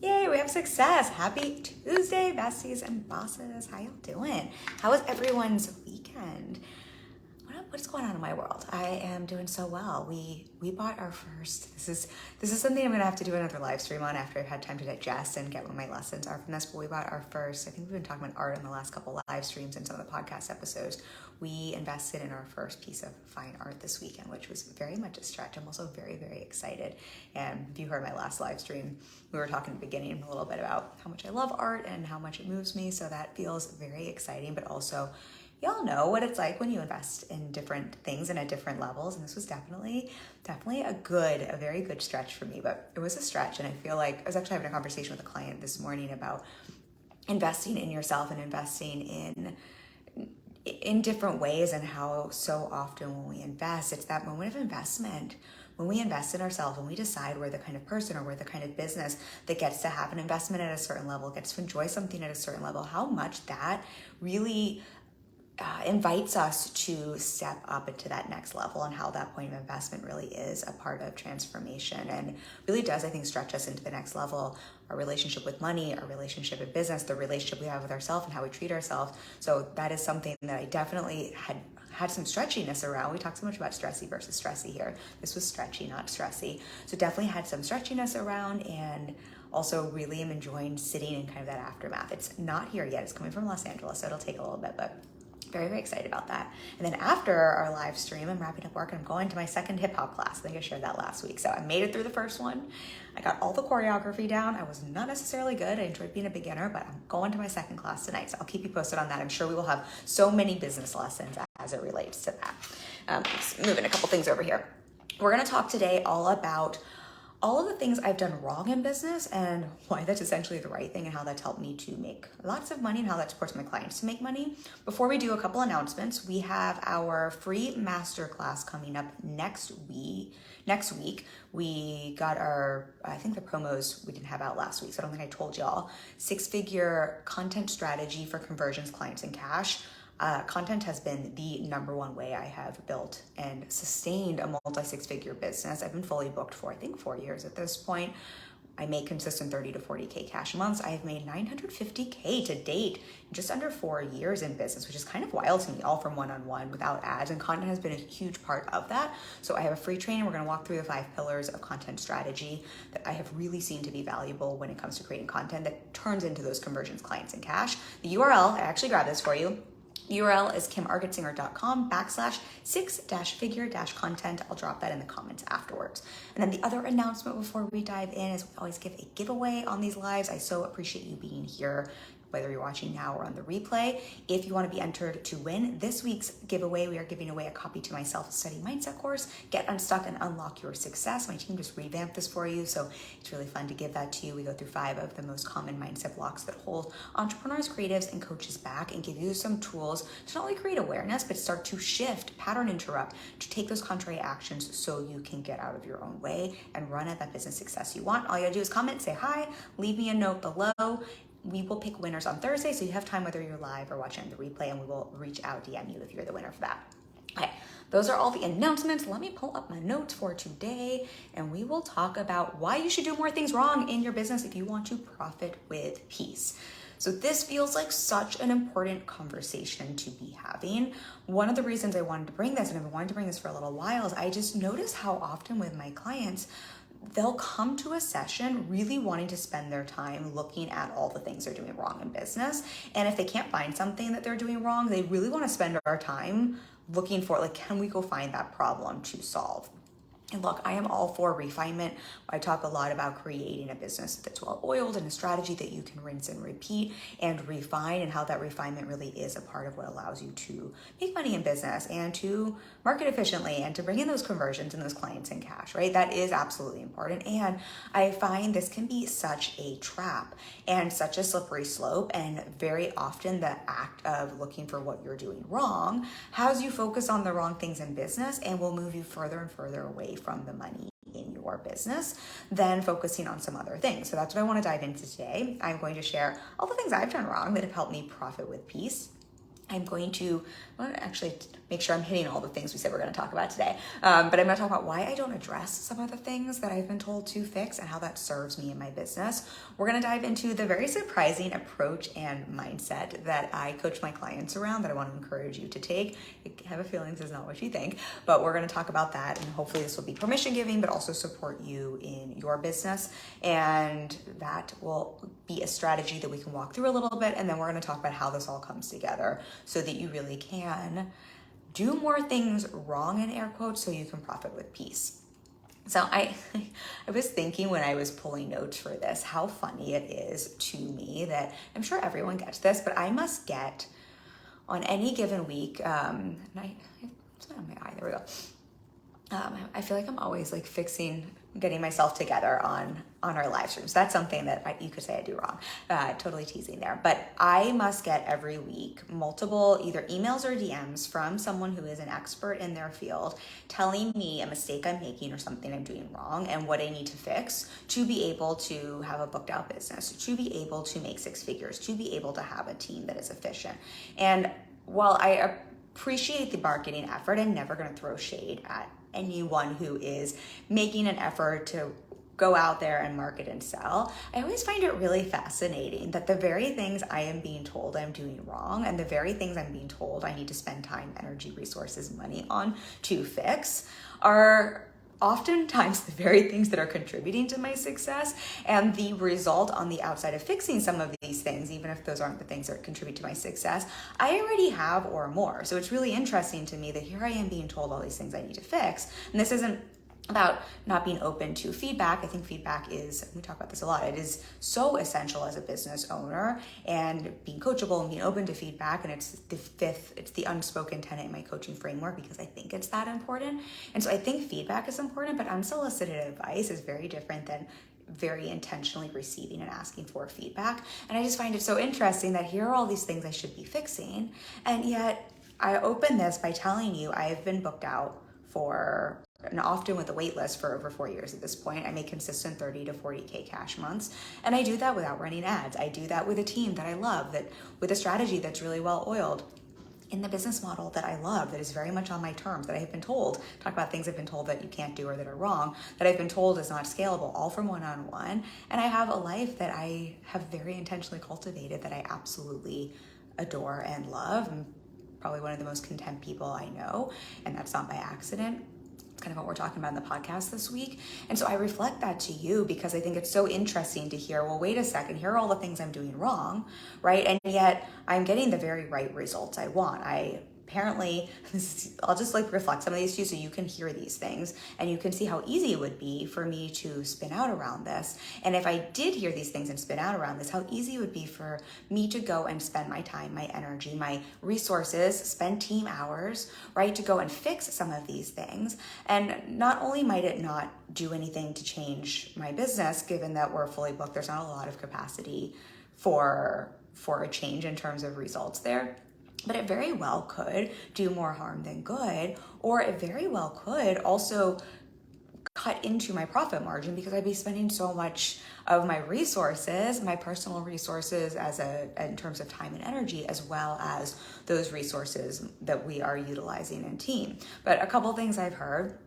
Yay, we have success. Happy Tuesday, besties and bosses. How y'all doing? How was everyone's weekend? What's going on in my world? I am doing so well. We bought our first, this is something I'm gonna have to do another live stream on after I've had time to digest and get what my lessons are from this, but we bought our first, I think we've been talking about art in the last couple live streams and some of the podcast episodes. We invested in our first piece of fine art this weekend, which was very much a stretch. I'm also very, very excited. And if you heard my last live stream, we were talking at the beginning a little bit about how much I love art and how much it moves me. So that feels very exciting, but also y'all know what it's like when you invest in different things and at different levels. And this was definitely a very good stretch for me, but it was a stretch. And I feel like I was actually having a conversation with a client this morning about investing in yourself and investing in different ways, and how so often when we invest, it's that moment of investment. When we invest in ourselves, when we decide we're the kind of person or we're the kind of business that gets to have an investment at a certain level, gets to enjoy something at a certain level, how much that really invites us to step up into that next level, and how that point of investment really is a part of transformation and really does, I think, stretch us into the next level. Our relationship with money, our relationship in business, the relationship we have with ourselves and how we treat ourselves. So that is something that I definitely had some stretchiness around. We talk so much about stressy versus stressy here. This was stretchy, not stressy. So definitely had some stretchiness around, and also really am enjoying sitting in kind of that aftermath. It's not here yet. It's coming from Los Angeles, so it'll take a little bit, but very, very excited about that. And then after our live stream, I'm wrapping up work and I'm going to my second hip hop class. I think I shared that last week. So I made it through the first one. I got all the choreography down. I was not necessarily good. I enjoyed being a beginner, but I'm going to my second class tonight. So I'll keep you posted on that. I'm sure we will have so many business lessons as it relates to that. Just moving a couple things over here. We're going to talk today all about all of the things I've done wrong in business and why that's essentially the right thing, and how that's helped me to make lots of money and how that supports my clients to make money. Before we do, a couple announcements. We have our free masterclass coming up next week. We got I think the promos we didn't have out last week, so I don't think I told y'all. 6-figure content strategy for conversions, clients, and cash. Content has been the number one way I have built and sustained a multi-6-figure business. I've been fully booked for, I think, 4 years at this point. I make consistent 30 to 40K cash months. I've made 950K to date in just under 4 years in business, which is kind of wild to me, all from one-on-one without ads, and content has been a huge part of that. So I have a free training. We're going to walk through the 5 pillars of content strategy that I have really seen to be valuable when it comes to creating content that turns into those conversions, clients, and cash. The URL, I actually grabbed this for you. The URL is kimargetsinger.com/6-figure-content. I'll drop that in the comments afterwards. And then the other announcement before we dive in is we always give a giveaway on these lives. I so appreciate you being here, whether you're watching now or on the replay. If you want to be entered to win this week's giveaway, we are giving away a copy to my self-study mindset course, Get Unstuck and Unlock Your Success. My team just revamped this for you, so it's really fun to give that to you. We go through 5 of the most common mindset blocks that hold entrepreneurs, creatives, and coaches back, and give you some tools to not only create awareness, but start to shift, pattern interrupt, to take those contrary actions so you can get out of your own way and run at that business success you want. All you gotta do is comment, say hi, leave me a note below. We will pick winners on Thursday, so you have time whether you're live or watching the replay, and we will reach out, DM you if you're the winner for that. Okay, those are all the announcements. Let me pull up my notes for today, and we will talk about why you should do more things wrong in your business if you want to profit with peace. So this feels like such an important conversation to be having. One of the reasons I wanted to bring this, and I've been wanting to bring this for a little while, is I just notice how often with my clients, they'll come to a session really wanting to spend their time looking at all the things they're doing wrong in business. And if they can't find something that they're doing wrong, they really want to spend our time looking for, like, can we go find that problem to solve? And look, I am all for refinement. I talk a lot about creating a business that's well-oiled and a strategy that you can rinse and repeat and refine, and how that refinement really is a part of what allows you to make money in business and to market efficiently and to bring in those conversions and those clients and cash, right? That is absolutely important. And I find this can be such a trap and such a slippery slope. And very often the act of looking for what you're doing wrong has you focus on the wrong things in business and will move you further and further away from the money in your business than focusing on some other things. So that's what I want to dive into today. I'm going to share all the things I've done wrong that have helped me profit with peace. I'm going to actually make sure I'm hitting all the things we said we're going to talk about today. But I'm going to talk about why I don't address some of the things that I've been told to fix and how that serves me in my business. We're going to dive into the very surprising approach and mindset that I coach my clients around that I want to encourage you to take. I have a feeling this is not what you think, but we're going to talk about that, and hopefully this will be permission giving, but also support you in your business. And that will be a strategy that we can walk through a little bit, and then we're going to talk about how this all comes together so that you really can do more things wrong, in air quotes, so you can profit with peace. So I was thinking when I was pulling notes for this, how funny it is to me that I'm sure everyone gets this, but I must get on any given week, and it's not on my eye, there we go. I feel like I'm always like getting myself together on our live streams. That's something that you could say I do wrong. Totally teasing there. But I must get every week multiple either emails or DMs from someone who is an expert in their field telling me a mistake I'm making or something I'm doing wrong and what I need to fix to be able to have a booked out business, to be able to make six figures, to be able to have a team that is efficient. And while I appreciate the marketing effort, I'm never going to throw shade at anyone who is making an effort to go out there and market and sell. I always find it really fascinating that the very things I am being told I'm doing wrong and the very things I'm being told I need to spend time, energy, resources, money on to fix are oftentimes the very things that are contributing to my success, and the result on the outside of fixing some of these things, even if those aren't the things that contribute to my success, I already have or more. So it's really interesting to me that here I am being told all these things I need to fix, and this isn't about not being open to feedback. I think feedback is, we talk about this a lot, it is so essential as a business owner, and being coachable and being open to feedback. And it's the unspoken tenet in my coaching framework because I think it's that important. And so I think feedback is important, but unsolicited advice is very different than very intentionally receiving and asking for feedback. And I just find it so interesting that here are all these things I should be fixing, and yet I open this by telling you I have been booked out for, and often with a wait list, for over 4 years at this point. I make consistent 30 to 40K cash months. And I do that without running ads. I do that with a team that I love, that with a strategy that's really well oiled, in the business model that I love, that is very much on my terms, that I have been told, talk about things I've been told that you can't do or that are wrong, that I've been told is not scalable, all from one-on-one. And I have a life that I have very intentionally cultivated that I absolutely adore and love. I'm probably one of the most content people I know, and that's not by accident. It's kind of what we're talking about in the podcast this week. And so I reflect that to you because I think it's so interesting to hear, well, wait a second, here are all the things I'm doing wrong, right? And yet I'm getting the very right results I want. Apparently, I'll just like reflect some of these to you so you can hear these things and you can see how easy it would be for me to spin out around this. And if I did hear these things and spin out around this, how easy it would be for me to go and spend my time, my energy, my resources, spend team hours, right, to go and fix some of these things. And not only might it not do anything to change my business, given that we're fully booked, there's not a lot of capacity for a change in terms of results there. But it very well could do more harm than good, or it very well could also cut into my profit margin because I'd be spending so much of my resources, my personal resources in terms of time and energy, as well as those resources that we are utilizing in team. But a couple things I've heard.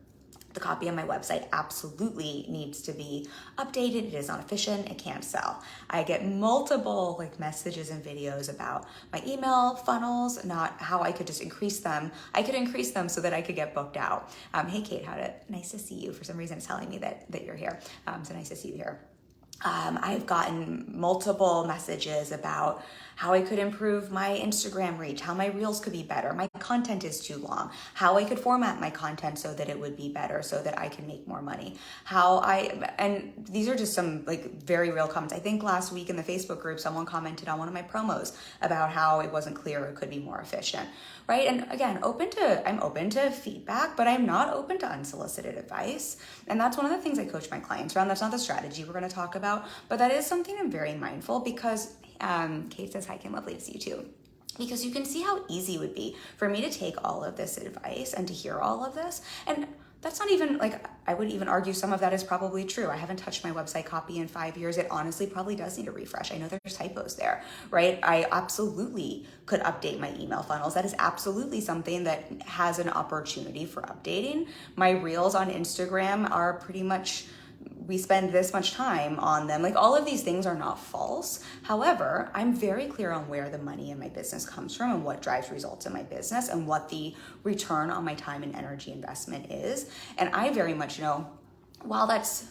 The copy on my website absolutely needs to be updated. It is not efficient. It can't sell. I get multiple messages and videos about my email funnels, not how I could just increase them. I could increase them so that I could get booked out. Hey, Kate, nice to see you. For some reason, it's telling me that you're here. So nice to see you here. I've gotten multiple messages about how I could improve my Instagram reach, how my reels could be better, my content is too long, how I could format my content so that it would be better, so that I can make more money, and these are just some very real comments. I think last week in the Facebook group, someone commented on one of my promos about how it wasn't clear it could be more efficient, right? And again, I'm open to feedback, but I'm not open to unsolicited advice. And that's one of the things I coach my clients around. That's not the strategy we're going to talk about, but that is something I'm very mindful because Kate says, hi, Kim, lovely to see you too. Because you can see how easy it would be for me to take all of this advice and to hear all of this. And that's not even like, I would even argue some of that is probably true. I haven't touched my website copy in 5 years. It honestly probably does need a refresh. I know there's typos there, right? I absolutely could update my email funnels. That is absolutely something that has an opportunity for updating. My reels on Instagram are pretty much, we spend this much time on them. Like, all of these things are not false. However, I'm very clear on where the money in my business comes from and what drives results in my business and what the return on my time and energy investment is. And I very much know, while that's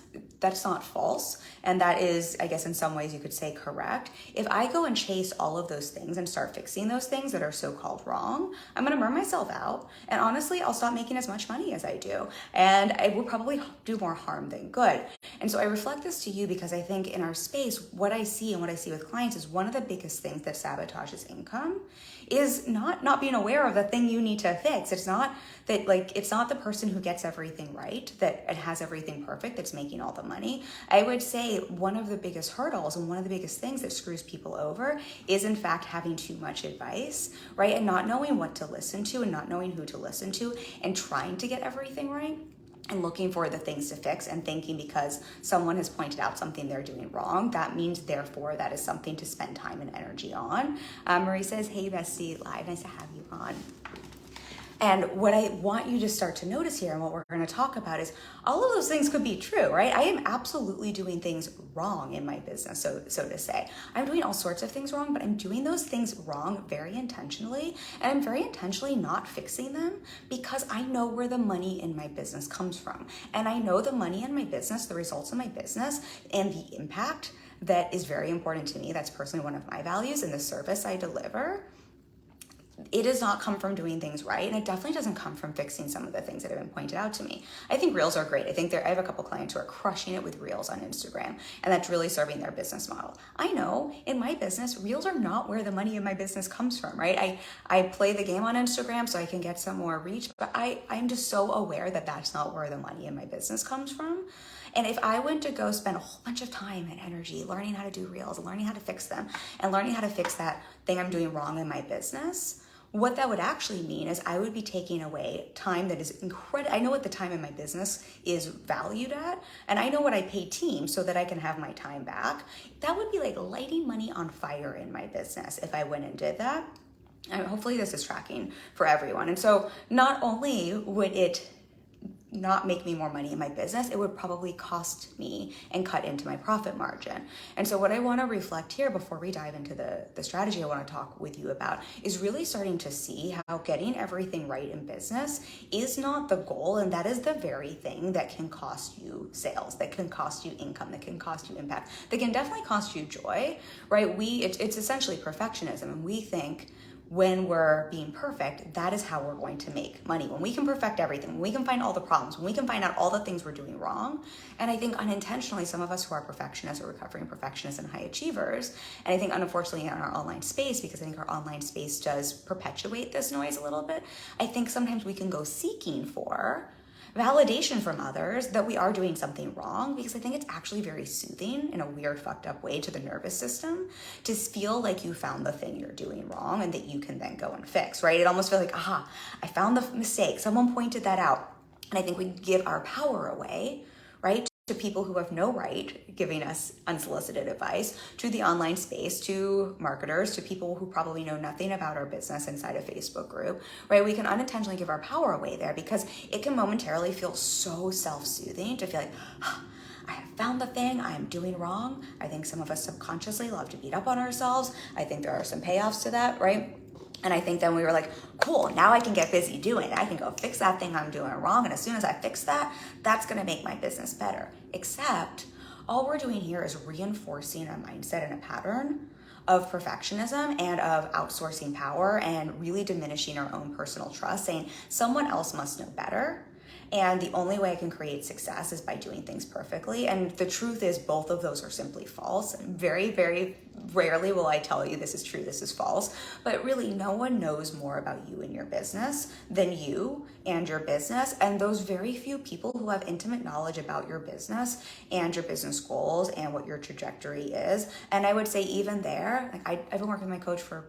not false, and that is, I guess in some ways you could say, correct, if I go and chase all of those things and start fixing those things that are so-called wrong, I'm gonna burn myself out. And honestly, I'll stop making as much money as I do. And I will probably do more harm than good. And so I reflect this to you because I think in our space, what I see and what I see with clients is one of the biggest things that sabotages income is not being aware of the thing you need to fix. It's not that, like, it's not the person who gets everything right, that it has everything perfect, that's making all the money. I would say one of the biggest hurdles and one of the biggest things that screws people over is in fact having too much advice, right? And not knowing what to listen to and not knowing who to listen to and trying to get everything right and looking for the things to fix and thinking because someone has pointed out something they're doing wrong, that means therefore that is something to spend time and energy on. Marie says, hey Bestie, live, nice to have you on. And what I want you to start to notice here and what we're going to talk about is all of those things could be true, right? I am absolutely doing things wrong in my business, so to say. I'm doing all sorts of things wrong, but I'm doing those things wrong very intentionally. And I'm very intentionally not fixing them because I know where the money in my business comes from. And I know the money in my business, the results in my business, and the impact that is very important to me. That's personally one of my values in the service I deliver. It does not come from doing things right, and it definitely doesn't come from fixing some of the things that have been pointed out to me. I think Reels are great. I have a couple clients who are crushing it with Reels on Instagram, and that's really serving their business model. I know in my business, Reels are not where the money in my business comes from, right? I play the game on Instagram so I can get some more reach, but I'm just so aware that that's not where the money in my business comes from. And if I went to go spend a whole bunch of time and energy learning how to do Reels, learning how to fix them, and learning how to fix that thing I'm doing wrong in my business, what that would actually mean is I would be taking away time that is incredible. I know what the time in my business is valued at, and I know what I pay teams so that I can have my time back. That would be like lighting money on fire in my business if I went and did that. And hopefully this is tracking for everyone. And so not only would it not make me more money in my business, it would probably cost me and cut into my profit margin. And so what I want to reflect here before we dive into the strategy I want to talk with you about is really starting to see how getting everything right in business is not the goal, and that is the very thing that can cost you sales, that can cost you income, that can cost you impact, that can definitely cost you joy, right? It's essentially perfectionism, and we think when we're being perfect, that is how we're going to make money. When we can perfect everything, when we can find all the problems, when we can find out all the things we're doing wrong. And I think unintentionally, some of us who are perfectionists or recovering perfectionists and high achievers, and I think unfortunately in our online space, because I think our online space does perpetuate this noise a little bit, I think sometimes we can go seeking for validation from others that we are doing something wrong, because I think it's actually very soothing in a weird, fucked up way to the nervous system to feel like you found the thing you're doing wrong and that you can then go and fix, right? It almost feels like, aha, I found the mistake. Someone pointed that out. And I think we give our power away, right, to people who have no right giving us unsolicited advice, to the online space, to marketers, to people who probably know nothing about our business inside a Facebook group, right? We can unintentionally give our power away there because it can momentarily feel so self-soothing to feel like, I have found the thing I'm doing wrong. I think some of us subconsciously love to beat up on ourselves. I think there are some payoffs to that, right? And I think then we were like, cool, now I can get busy doing it. I can go fix that thing I'm doing wrong. And as soon as I fix that, that's going to make my business better. Except all we're doing here is reinforcing a mindset and a pattern of perfectionism and of outsourcing power and really diminishing our own personal trust, saying someone else must know better. And the only way I can create success is by doing things perfectly. And the truth is both of those are simply false. And very, very rarely will I tell you this is true, this is false. But really no one knows more about you and your business than you and your business. And those very few people who have intimate knowledge about your business and your business goals and what your trajectory is. And I would say even there, like I've been working with my coach for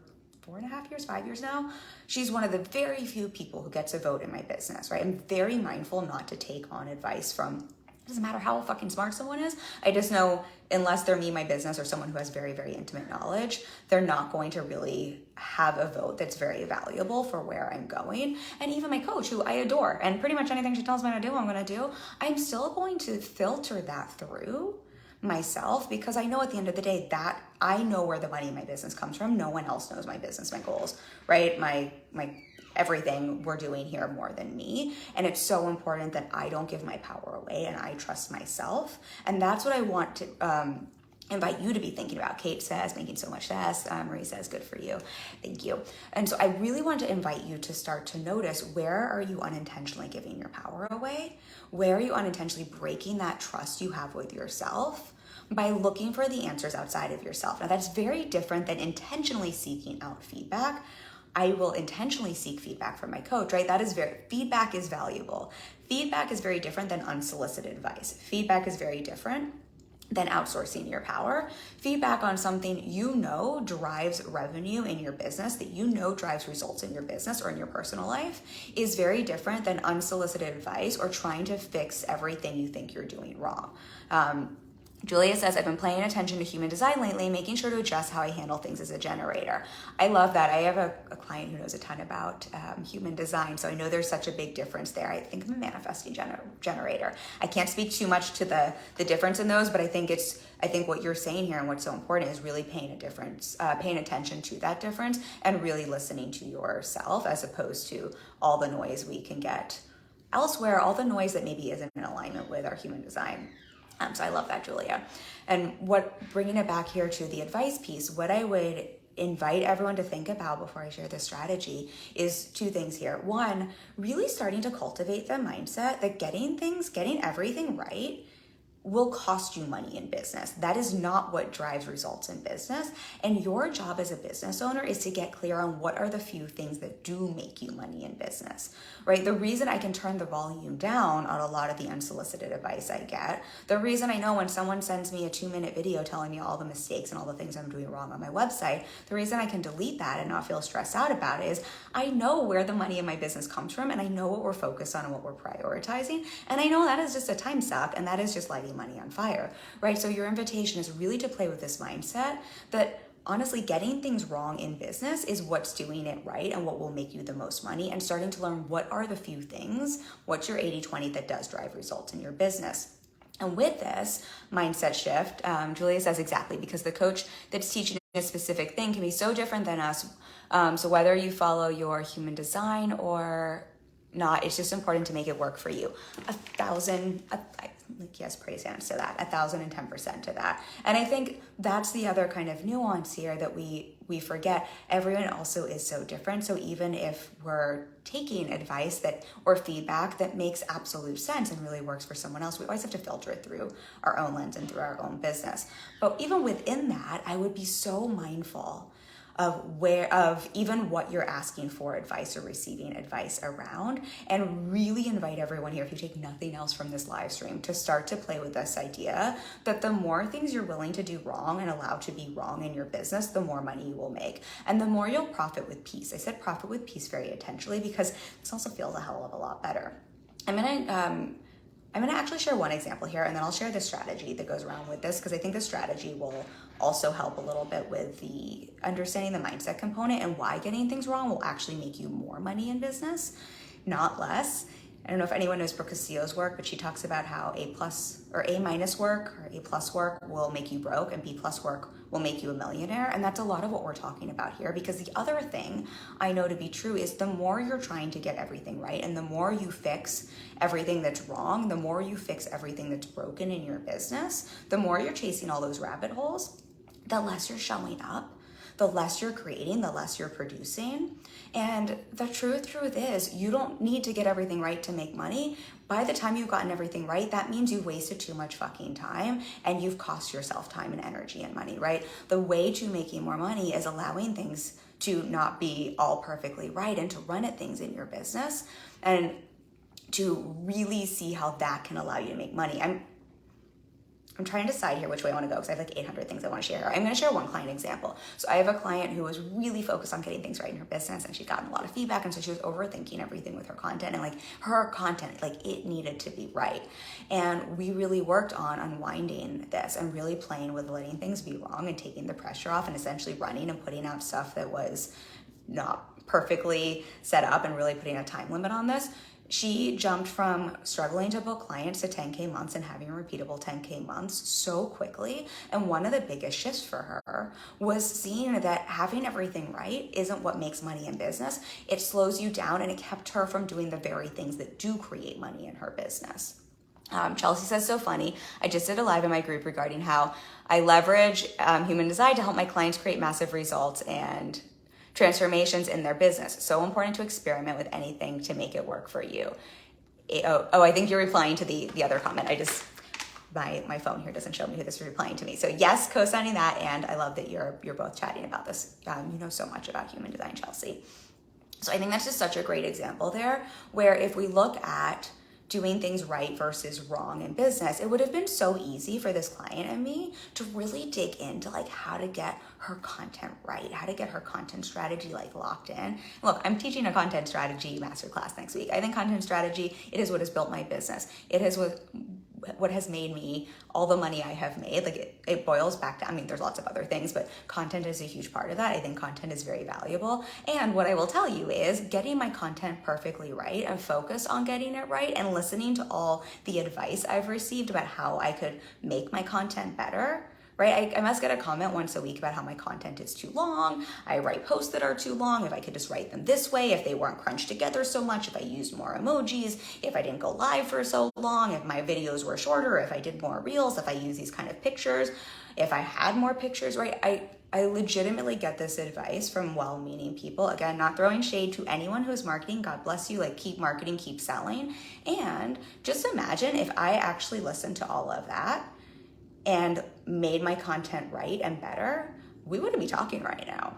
4.5 years, 5 years now. She's one of the very few people who gets a vote in my business, right? I'm very mindful not to take on advice from, it doesn't matter how fucking smart someone is. I just know unless they're me, my business, or someone who has very, very intimate knowledge, they're not going to really have a vote that's very valuable for where I'm going. And even my coach, who I adore, and pretty much anything she tells me to do, I'm going to do. I'm still going to filter that through myself, because I know at the end of the day that I know where the money in my business comes from. No one else knows my business, my goals, right? My everything we're doing here more than me. And it's so important that I don't give my power away and I trust myself. And that's what I want to invite you to be thinking about. Kate says, making so much sense. Marie says, good for you. Thank you. And so I really want to invite you to start to notice, where are you unintentionally giving your power away? Where are you unintentionally breaking that trust you have with yourself by looking for the answers outside of yourself? Now that's very different than intentionally seeking out feedback. I will intentionally seek feedback from my coach, right? Feedback is valuable. Feedback is very different than unsolicited advice. Feedback is very different than outsourcing your power. Feedback on something you know drives revenue in your business, that you know drives results in your business or in your personal life, is very different than unsolicited advice or trying to fix everything you think you're doing wrong. Julia says, I've been paying attention to human design lately, making sure to adjust how I handle things as a generator. I love that. I have a client who knows a ton about human design, so I know there's such a big difference there. I think I'm a manifesting generator. I can't speak too much to the difference in those, but I think what you're saying here and what's so important is really paying attention to that difference and really listening to yourself, as opposed to all the noise we can get elsewhere, all the noise that maybe isn't in alignment with our human design. So I love that, Julia. And bringing it back here to the advice piece, what I would invite everyone to think about before I share this strategy is two things here. One, really starting to cultivate the mindset that getting everything right will cost you money in business. That is not what drives results in business. And your job as a business owner is to get clear on what are the few things that do make you money in business, right? The reason I can turn the volume down on a lot of the unsolicited advice I get, the reason I know when someone sends me a 2-minute video telling me all the mistakes and all the things I'm doing wrong on my website, the reason I can delete that and not feel stressed out about it is I know where the money in my business comes from, and I know what we're focused on and what we're prioritizing. And I know that is just a time suck, and that is just lighting money on fire, right? So your invitation is really to play with this mindset that honestly, getting things wrong in business is what's doing it right and what will make you the most money, and starting to learn what are the few things, what's your 80-20 that does drive results in your business. And with this mindset shift, Julia says exactly, because the coach that's teaching a specific thing can be so different than us. So whether you follow your human design or not, it's just important to make it work for you. Praise hands to that, 1,010% to that. And I think that's the other kind of nuance here that we forget. Everyone also is so different. So even if we're taking advice or feedback that makes absolute sense and really works for someone else, we always have to filter it through our own lens and through our own business. But even within that, I would be so mindful of even what you're asking for advice or receiving advice around, and really invite everyone here, if you take nothing else from this live stream, to start to play with this idea that the more things you're willing to do wrong and allow to be wrong in your business, the more money you will make, and the more you'll profit with peace. I said profit with peace very intentionally because this also feels a hell of a lot better. I'm gonna actually share one example here, and then I'll share the strategy that goes around with this, because I think the strategy will also help a little bit with the understanding the mindset component and why getting things wrong will actually make you more money in business, not less. I don't know if anyone knows Brooke Castillo's work, but she talks about how A+ or A- work or A+ work will make you broke, and B+ work will make you a millionaire. And that's a lot of what we're talking about here, because the other thing I know to be true is the more you're trying to get everything right, and the more you fix everything that's wrong, the more you fix everything that's broken in your business, the more you're chasing all those rabbit holes, the less you're showing up, the less you're creating, the less you're producing. And the truth is, you don't need to get everything right to make money. By the time you've gotten everything right, that means you've wasted too much fucking time and you've cost yourself time and energy and money, right? The way to making more money is allowing things to not be all perfectly right and to run at things in your business and to really see how that can allow you to make money. I'm trying to decide here which way I want to go because I have like 800 things I want to share. I'm going to share one client example. So I have a client who was really focused on getting things right in her business, and she'd gotten a lot of feedback, and so she was overthinking everything with her content, and like her content, like it needed to be right. And we really worked on unwinding this and really playing with letting things be wrong and taking the pressure off and essentially running and putting out stuff that was not perfectly set up and really putting a time limit on this. She jumped from struggling to book clients to 10K months and having repeatable 10K months so quickly. And one of the biggest shifts for her was seeing that having everything right isn't what makes money in business. It slows you down, and it kept her from doing the very things that do create money in her business. Chelsea says, so funny. I just did a live in my group regarding how I leverage human design to help my clients create massive results and transformations in their business. So important to experiment with anything to make it work for you. I think you're replying to the other comment. My phone here doesn't show me who this is replying to me. So yes, co-signing that, and I love that you're both chatting about this. You know so much about human design, Chelsea. So I think that's just such a great example there, where if we look at doing things right versus wrong in business, it would have been so easy for this client and me to really dig into like how to get her content right, how to get her content strategy like locked in. Look, I'm teaching a content strategy masterclass next week. I think content strategy, it is what has built my business. It is what has made me all the money I have made. Like it boils back to, I mean, there's lots of other things, but content is a huge part of that. I think content is very valuable. And what I will tell you is getting my content perfectly right and focus on getting it right and listening to all the advice I've received about how I could make my content better. Right? I must get a comment once a week about how my content is too long. I write posts that are too long. If I could just write them this way, if they weren't crunched together so much, if I used more emojis, if I didn't go live for so long, if my videos were shorter, if I did more reels, if I use these kind of pictures, if I had more pictures, right? I legitimately get this advice from well-meaning people. Again, not throwing shade to anyone who's marketing. God bless you. Like, keep marketing, keep selling. And just imagine if I actually listened to all of that and made my content right and better, we wouldn't be talking right now.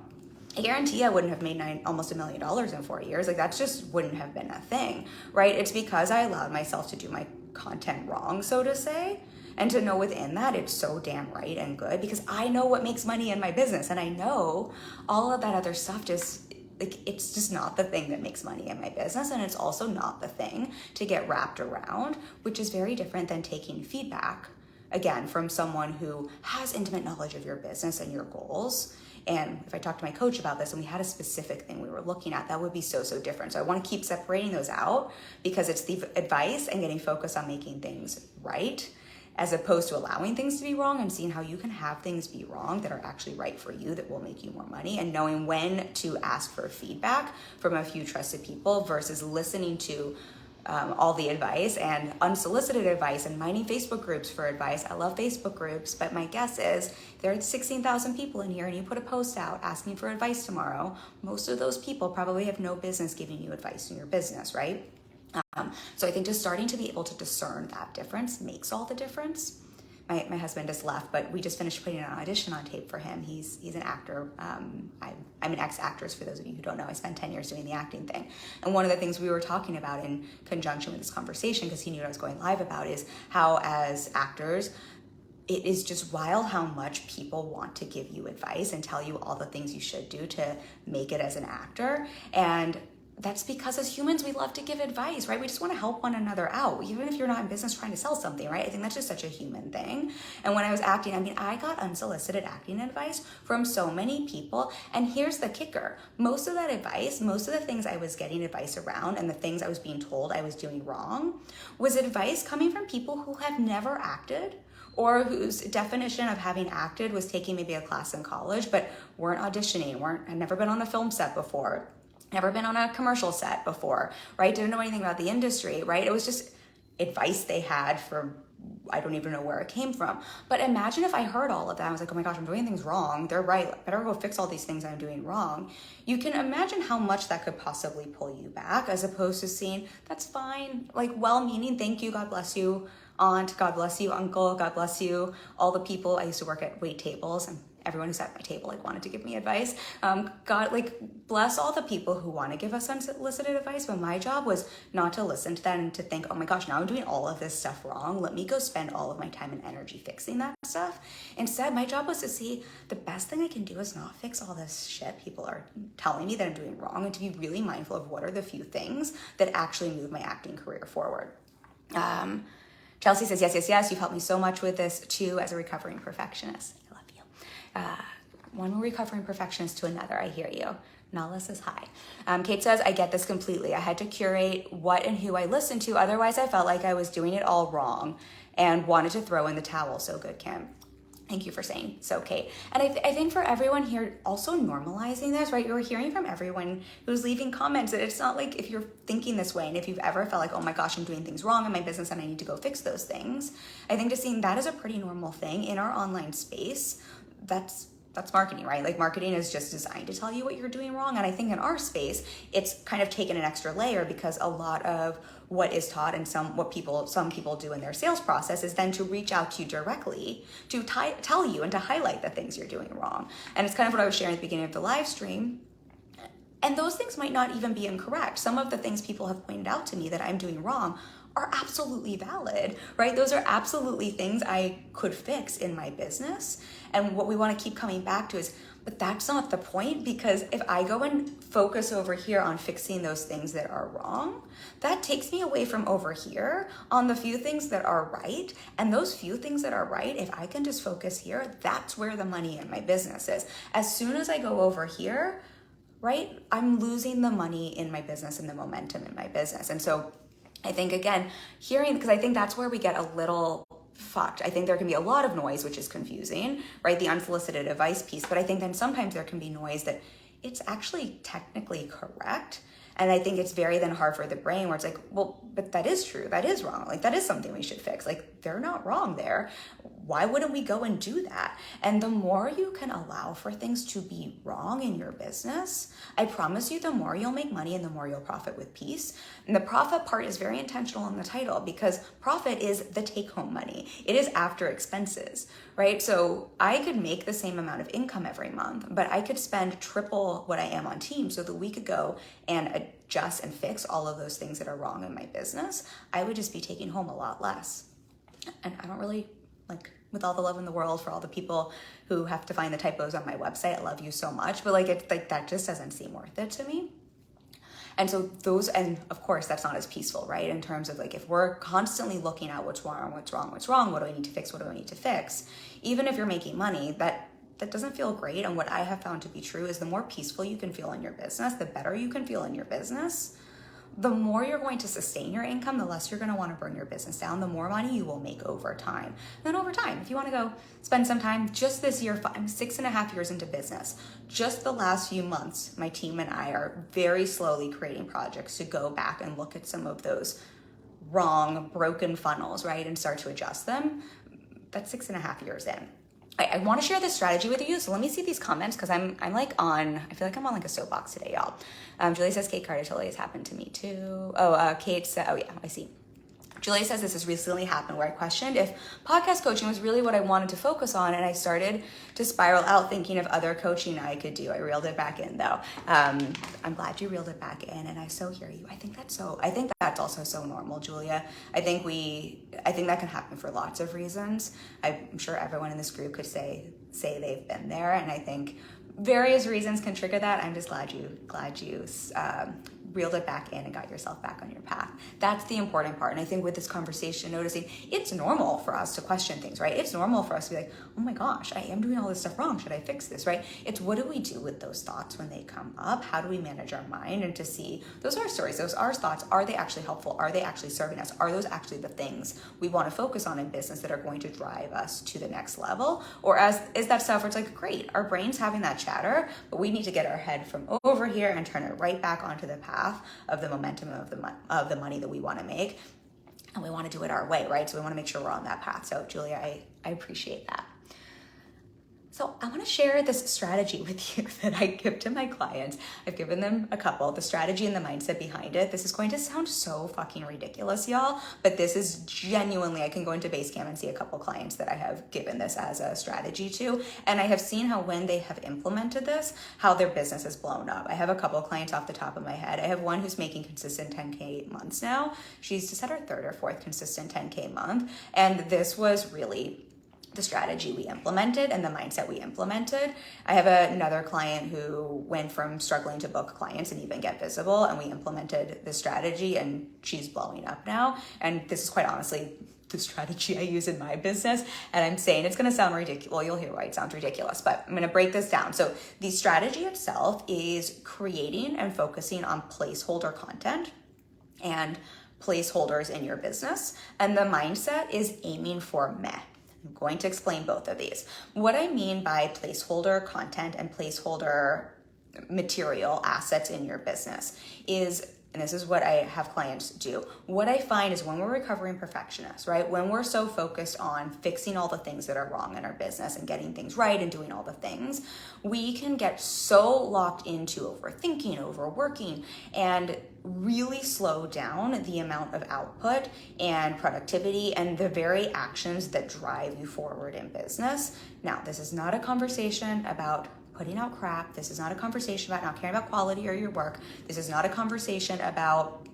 I guarantee I wouldn't have made almost $1 million in 4 years. Like, that just wouldn't have been a thing, right? It's because I allowed myself to do my content wrong, so to say, and to know within that it's so damn right and good because I know what makes money in my business, and I know all of that other stuff just, like, it's just not the thing that makes money in my business, and it's also not the thing to get wrapped around, which is very different than taking feedback, again, from someone who has intimate knowledge of your business and your goals. And if I talked to my coach about this and we had a specific thing we were looking at, that would be so, so different. So I want to keep separating those out because it's the advice and getting focused on making things right as opposed to allowing things to be wrong and seeing how you can have things be wrong that are actually right for you, that will make you more money, and knowing when to ask for feedback from a few trusted people versus listening to all the advice and unsolicited advice and mining Facebook groups for advice. I love Facebook groups, but my guess is there are 16,000 people in here and you put a post out asking for advice tomorrow. Most of those people probably have no business giving you advice in your business, right? So I think just starting to be able to discern that difference makes all the difference. My husband just left, but we just finished putting an audition on tape for him. He's an actor. I'm an ex-actress, for those of you who don't know. I spent 10 years doing the acting thing. And one of the things we were talking about in conjunction with this conversation, because he knew what I was going live about, is how as actors, it is just wild how much people want to give you advice and tell you all the things you should do to make it as an actor. And that's because as humans, we love to give advice, right? We just want to help one another out, even if you're not in business trying to sell something, right? I think that's just such a human thing. And when I was acting, I mean, I got unsolicited acting advice from so many people. And here's the kicker. Most of that advice, most of the things I was getting advice around and the things I was being told I was doing wrong was advice coming from people who have never acted, or whose definition of having acted was taking maybe a class in college, but weren't auditioning, had never been on a film set before, never been on a commercial set before, right? Didn't know anything about the industry, right? It was just advice they had from, I don't even know where it came from. But imagine if I heard all of that. I was like, oh my gosh, I'm doing things wrong. They're right. Better go fix all these things I'm doing wrong. You can imagine how much that could possibly pull you back, as opposed to seeing, that's fine, like well-meaning, thank you, God bless you, aunt, God bless you, uncle, God bless you, all the people. I used to work at wait tables, and everyone who's at my table like wanted to give me advice. God, like, bless all the people who want to give us unsolicited advice, but my job was not to listen to that and to think, oh my gosh, now I'm doing all of this stuff wrong. Let me go spend all of my time and energy fixing that stuff. Instead, my job was to see the best thing I can do is not fix all this shit people are telling me that I'm doing wrong, and to be really mindful of what are the few things that actually move my acting career forward. Chelsea says, yes, you've helped me so much with this too as a recovering perfectionist. One recovering perfectionist to another, I hear you. Nala says hi. Kate says, I get this completely. I had to curate what and who I listened to. Otherwise, I felt like I was doing it all wrong and wanted to throw in the towel. So good, Kim. Thank you for saying so, Kate. And I think for everyone here, also normalizing this, right? You're hearing from everyone who's leaving comments that it's not like if you're thinking this way and if you've ever felt like, oh my gosh, I'm doing things wrong in my business and I need to go fix those things. I think just seeing that is a pretty normal thing in our online space. That's marketing, right? Like, marketing is just designed to tell you what you're doing wrong. And I think in our space, it's kind of taken an extra layer because a lot of what is taught and some people do in their sales process is then to reach out to you directly to tell you and to highlight the things you're doing wrong. And it's kind of what I was sharing at the beginning of the live stream. And those things might not even be incorrect. Some of the things people have pointed out to me that I'm doing wrong are absolutely valid, right? Those are absolutely things I could fix in my business. And what we want to keep coming back to is, but that's not the point, because if I go and focus over here on fixing those things that are wrong, that takes me away from over here on the few things that are right. And those few things that are right, if I can just focus here, that's where the money in my business is. As soon as I go over here, right, I'm losing the money in my business and the momentum in my business. And so I think, again, because I think that's where we get a little fucked. I think there can be a lot of noise, which is confusing, right? The unsolicited advice piece. But I think then sometimes there can be noise that it's actually technically correct. And I think it's very then hard for the brain where it's like, well, but that is true. That is wrong. Like, that is something we should fix. Like, they're not wrong there. Why wouldn't we go and do that? And the more you can allow for things to be wrong in your business, I promise you, the more you'll make money and the more you'll profit with peace. And the profit part is very intentional in the title, because profit is the take-home money. It is after expenses, right? So I could make the same amount of income every month, but I could spend triple what I am on team so that we could go and adjust and fix all of those things that are wrong in my business. I would just be taking home a lot less. And I don't really, like, with all the love in the world for all the people who have to find the typos on my website, I love you so much, but that just doesn't seem worth it to me. And so and of course that's not as peaceful, right? In terms of, like, if we're constantly looking at what's wrong, what do I need to fix, what do I need to fix? Even if you're making money, that doesn't feel great. And what I have found to be true is the more peaceful you can feel in your business, the better you can feel in your business, the more you're going to sustain your income, the less you're going to want to burn your business down, the more money you will make over time. And then over time, if you want to go spend some time, just this year, I'm 6.5 years into business. Just the last few months, my team and I are very slowly creating projects to go back and look at some of those wrong, broken funnels, right? And start to adjust them. That's 6.5 years in. I want to share this strategy with you. So let me see these comments, because I feel like I'm on like a soapbox today, y'all. Julie says, Kate Carter totally has happened to me too. Kate said, oh yeah, I see. Julie says, this has recently happened where I questioned if podcast coaching was really what I wanted to focus on, and I started to spiral out thinking of other coaching I could do. I reeled it back in though. I'm glad you reeled it back in, and I so hear you. I think that's also so normal, Julia. I think that can happen for lots of reasons. I'm sure everyone in this group could say they've been there, and I think various reasons can trigger that. I'm just glad you reeled it back in and got yourself back on your path. That's the important part. And I think with this conversation, noticing it's normal for us to question things, right? It's normal for us to be like, oh my gosh, I am doing all this stuff wrong. Should I fix this, right? It's what do we do with those thoughts when they come up? How do we manage our mind? And to see those are stories, those are thoughts. Are they actually helpful? Are they actually serving us? Are those actually the things we want to focus on in business that are going to drive us to the next level? Or is that stuff where it's like, great, our brain's having that chatter, but we need to get our head from over here and turn it right back onto the path of the momentum of the money that we want to make, and we want to do it our way, right? So we want to make sure we're on that path. So Julia, I appreciate that. So I want to share this strategy with you that I give to my clients. I've given them a couple, the strategy and the mindset behind it. This is going to sound so fucking ridiculous, y'all, but this is genuinely, I can go into Basecamp and see a couple clients that I have given this as a strategy to, and I have seen how when they have implemented this, how their business has blown up. I have a couple clients off the top of my head. I have one who's making consistent 10K months now. She's just at her third or fourth consistent 10K month, and this was really the strategy we implemented and the mindset we implemented. I have another client who went from struggling to book clients and even get visible, and we implemented the strategy and she's blowing up now. And this is quite honestly the strategy I use in my business. And I'm saying it's gonna sound ridiculous. Well, you'll hear why it sounds ridiculous, but I'm gonna break this down. So the strategy itself is creating and focusing on placeholder content and placeholders in your business. And the mindset is aiming for meh. I'm going to explain both of these. What I mean by placeholder content and placeholder material assets in your business is, and this is what I have clients do, what I find is when we're recovering perfectionists, right? When we're so focused on fixing all the things that are wrong in our business and getting things right and doing all the things, we can get so locked into overthinking, overworking, and really slow down the amount of output and productivity and the very actions that drive you forward in business. Now, this is not a conversation about putting out crap. This is not a conversation about not caring about quality or your work. This is not a conversation about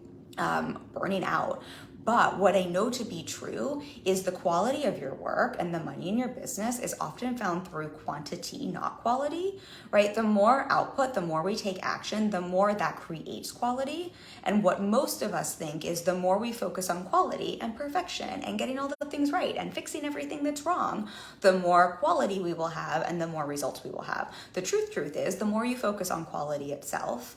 burning out. But what I know to be true is the quality of your work and the money in your business is often found through quantity, not quality, right? The more output, the more we take action, the more that creates quality. And what most of us think is the more we focus on quality and perfection and getting all the things right and fixing everything that's wrong, the more quality we will have and the more results we will have. The truth is the more you focus on quality itself,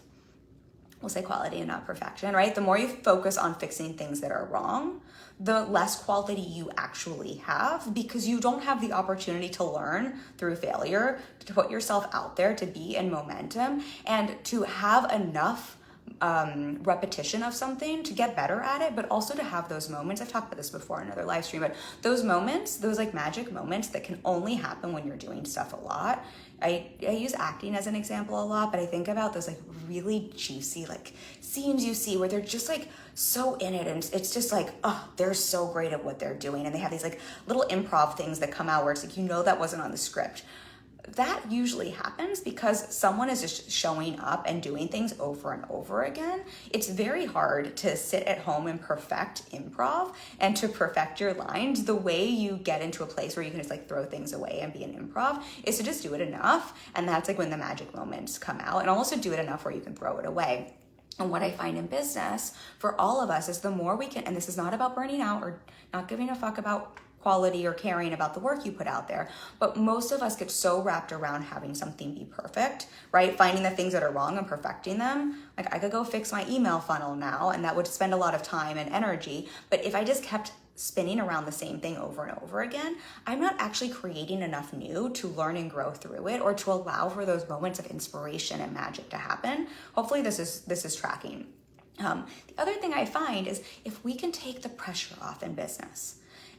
we'll say quality and not perfection, right? The more you focus on fixing things that are wrong, the less quality you actually have, because you don't have the opportunity to learn through failure, to put yourself out there, to be in momentum, and to have enough repetition of something to get better at it, but also to have those moments. I've talked about this before in another live stream, but those moments, those like magic moments that can only happen when you're doing stuff a lot. I use acting as an example a lot, but I think about those like really juicy like scenes you see where they're just like so in it, and it's just like, oh, they're so great at what they're doing, and they have these like little improv things that come out where it's like, you know, that wasn't on the script. That usually happens because someone is just showing up and doing things over and over again. It's very hard to sit at home and perfect improv and to perfect your lines. The way you get into a place where you can just like throw things away and be an improv is to just do it enough. And that's like when the magic moments come out, and also do it enough where you can throw it away. And what I find in business for all of us is the more we can, and this is not about burning out or not giving a fuck about quality or caring about the work you put out there, but most of us get so wrapped around having something be perfect, right? Finding the things that are wrong and perfecting them. Like I could go fix my email funnel now, and that would spend a lot of time and energy. But if I just kept spinning around the same thing over and over again, I'm not actually creating enough new to learn and grow through it, or to allow for those moments of inspiration and magic to happen. Hopefully this is tracking. The other thing I find is if we can take the pressure off in business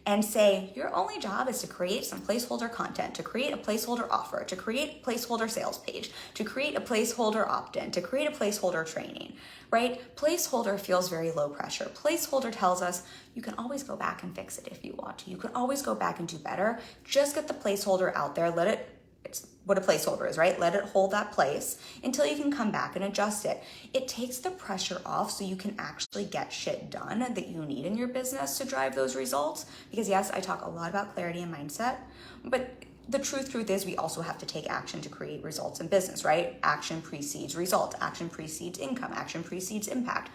and say, your only job is to create some placeholder content, to create a placeholder offer, to create a placeholder sales page, to create a placeholder opt-in, to create a placeholder training, right? Placeholder feels very low pressure. Placeholder tells us you can always go back and fix it if you want to. You can always go back and do better. Just get the placeholder out there. It's what a placeholder is, right? Let it hold that place until you can come back and adjust it. It takes the pressure off so you can actually get shit done that you need in your business to drive those results. Because yes, I talk a lot about clarity and mindset, but the truth is we also have to take action to create results in business, right? Action precedes result, action precedes income, action precedes impact.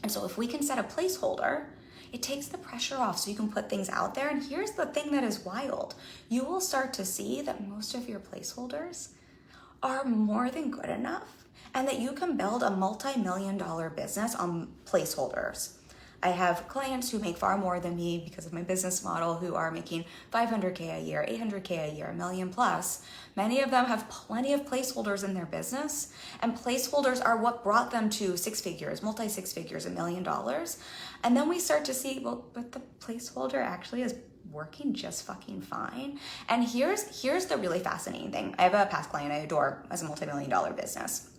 And so if we can set a placeholder, it takes the pressure off so you can put things out there. And here's the thing that is wild. You will start to see that most of your placeholders are more than good enough, and that you can build a multi-million-dollar business on placeholders. I have clients who make far more than me because of my business model, who are making $500K a year, $800K a year, $1 million plus. Many of them have plenty of placeholders in their business, and placeholders are what brought them to six figures, multi-six figures, $1 million. And then we start to see, well, but the placeholder actually is working just fucking fine. And here's the really fascinating thing. I have a past client I adore as a multi-million-dollar business.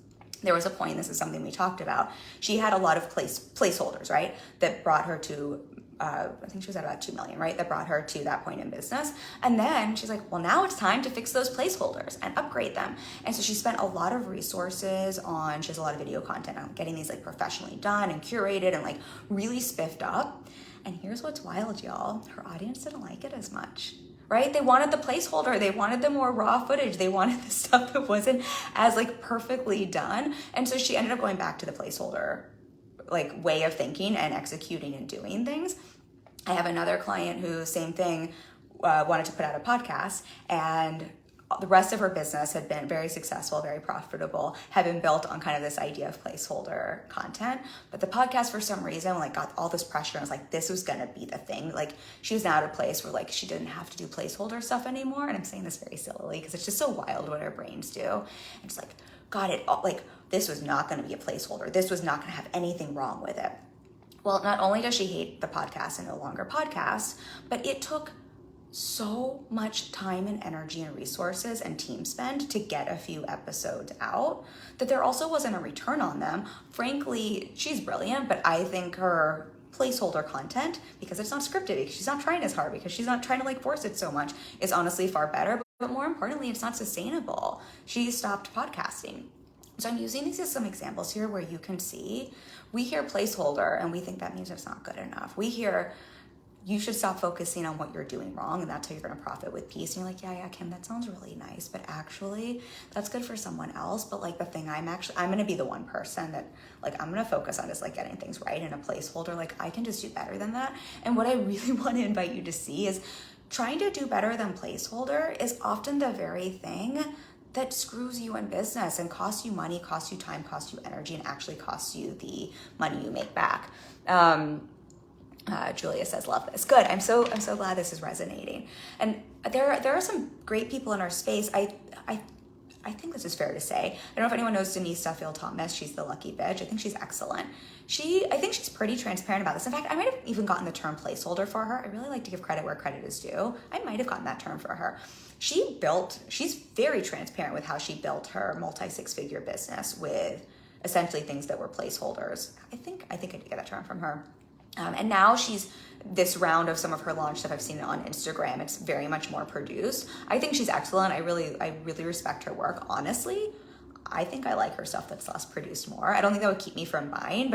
There was a point, this is something we talked about, she had a lot of placeholders, right, that brought her to I think she was at about 2 million, right? That brought her to that point in business. And then she's like, well, now it's time to fix those placeholders and upgrade them. And so she spent a lot of resources on, she has a lot of video content on getting these like professionally done and curated and like really spiffed up. And here's what's wild, y'all. Her audience didn't like it as much, right? They wanted the placeholder. They wanted the more raw footage. They wanted the stuff that wasn't as like perfectly done. And so she ended up going back to the placeholder like way of thinking and executing and doing things. I have another client who, same thing, wanted to put out a podcast, and the rest of her business had been very successful, very profitable, had been built on kind of this idea of placeholder content. But the podcast, for some reason, like got all this pressure and was like, this was gonna be the thing. Like she was now at a place where like she didn't have to do placeholder stuff anymore. And I'm saying this very sillily because it's just so wild what our brains do. And it's like, got it, like this was not gonna be a placeholder. This was not gonna have anything wrong with it. Well, not only does she hate the podcast and no longer podcast, but it took so much time and energy and resources and team spend to get a few episodes out that there also wasn't a return on them. Frankly, she's brilliant, but I think her placeholder content, because it's not scripted, because she's not trying as hard, because she's not trying to like force it so much, is honestly far better. But more importantly, it's not sustainable. She stopped podcasting. So I'm using these as some examples here where you can see, we hear placeholder and we think that means it's not good enough. We hear, you should stop focusing on what you're doing wrong and that's how you're gonna profit with peace. And you're like, yeah, Kim, that sounds really nice, but actually that's good for someone else. But like the thing I'm gonna be the one person that like, I'm gonna focus on is like getting things right in a placeholder. Like I can just do better than that. And what I really wanna invite you to see is trying to do better than placeholder is often the very thing that screws you in business and costs you money, costs you time, costs you energy, and actually costs you the money you make back. Julia says, love this. Good. I'm so glad this is resonating. And there are some great people in our space. I think this is fair to say. I don't know if anyone knows Denise Duffield Thomas. She's the lucky bitch. I think she's excellent. I think she's pretty transparent about this. In fact, I might have even gotten the term placeholder for her. I really like to give credit where credit is due. I might have gotten that term for her. She's very transparent with how she built her multi-six-figure business with essentially things that were placeholders. I think I did get that term from her. And now this round of some of her launch stuff, I've seen it on Instagram. It's very much more produced. I think she's excellent. I really respect her work. Honestly, I think I like her stuff that's less produced more. I don't think that would keep me from buying,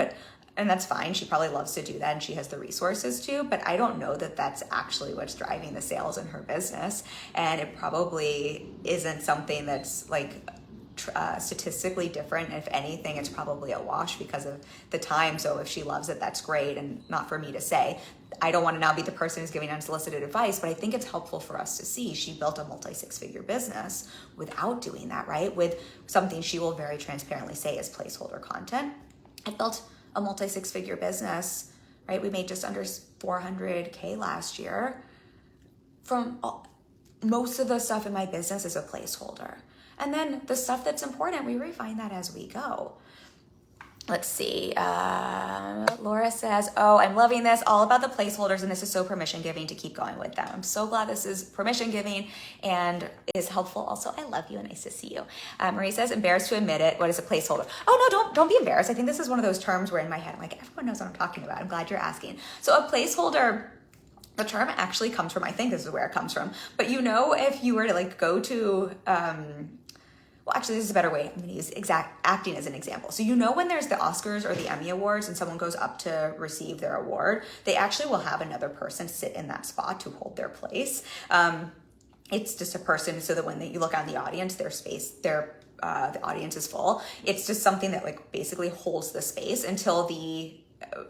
and that's fine. She probably loves to do that and she has the resources to, but I don't know that that's actually what's driving the sales in her business. And it probably isn't something that's like statistically different. If anything, it's probably a wash because of the time. So if she loves it, that's great, and not for me to say. I don't want to now be the person who's giving unsolicited advice, but I think it's helpful for us to see she built a multi-six-figure business without doing that, right? With something she will very transparently say is placeholder content. I built a multi-six-figure business, right? We made just under 400K last year. From most of the stuff in my business is a placeholder. And then the stuff that's important, we refine that as we go. Let's see. Laura says, oh, I'm loving this. All about the placeholders, and this is so permission giving to keep going with them. I'm so glad this is permission giving and is helpful. Also, I love you and nice to see you. Marie says, embarrassed to admit it. What is a placeholder? Oh, no, don't be embarrassed. I think this is one of those terms where in my head, I'm like, everyone knows what I'm talking about. I'm glad you're asking. So a placeholder, the term actually comes from, I think this is where it comes from, but if you were to like go to, well, actually, this is a better way. I'm going to use acting as an example. So when there's the Oscars or the Emmy Awards and someone goes up to receive their award, they actually will have another person sit in that spot to hold their place. It's just a person so that when you look out in the audience, the audience is full. It's just something that like basically holds the space until the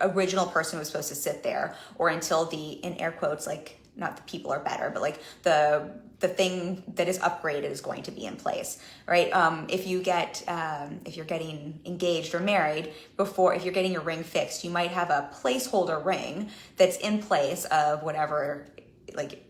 original person was supposed to sit there, or until the, in air quotes, like not the people are better, but like the thing that is upgraded is going to be in place, right? If you're getting engaged or married, if you're getting your ring fixed, you might have a placeholder ring that's in place of whatever, like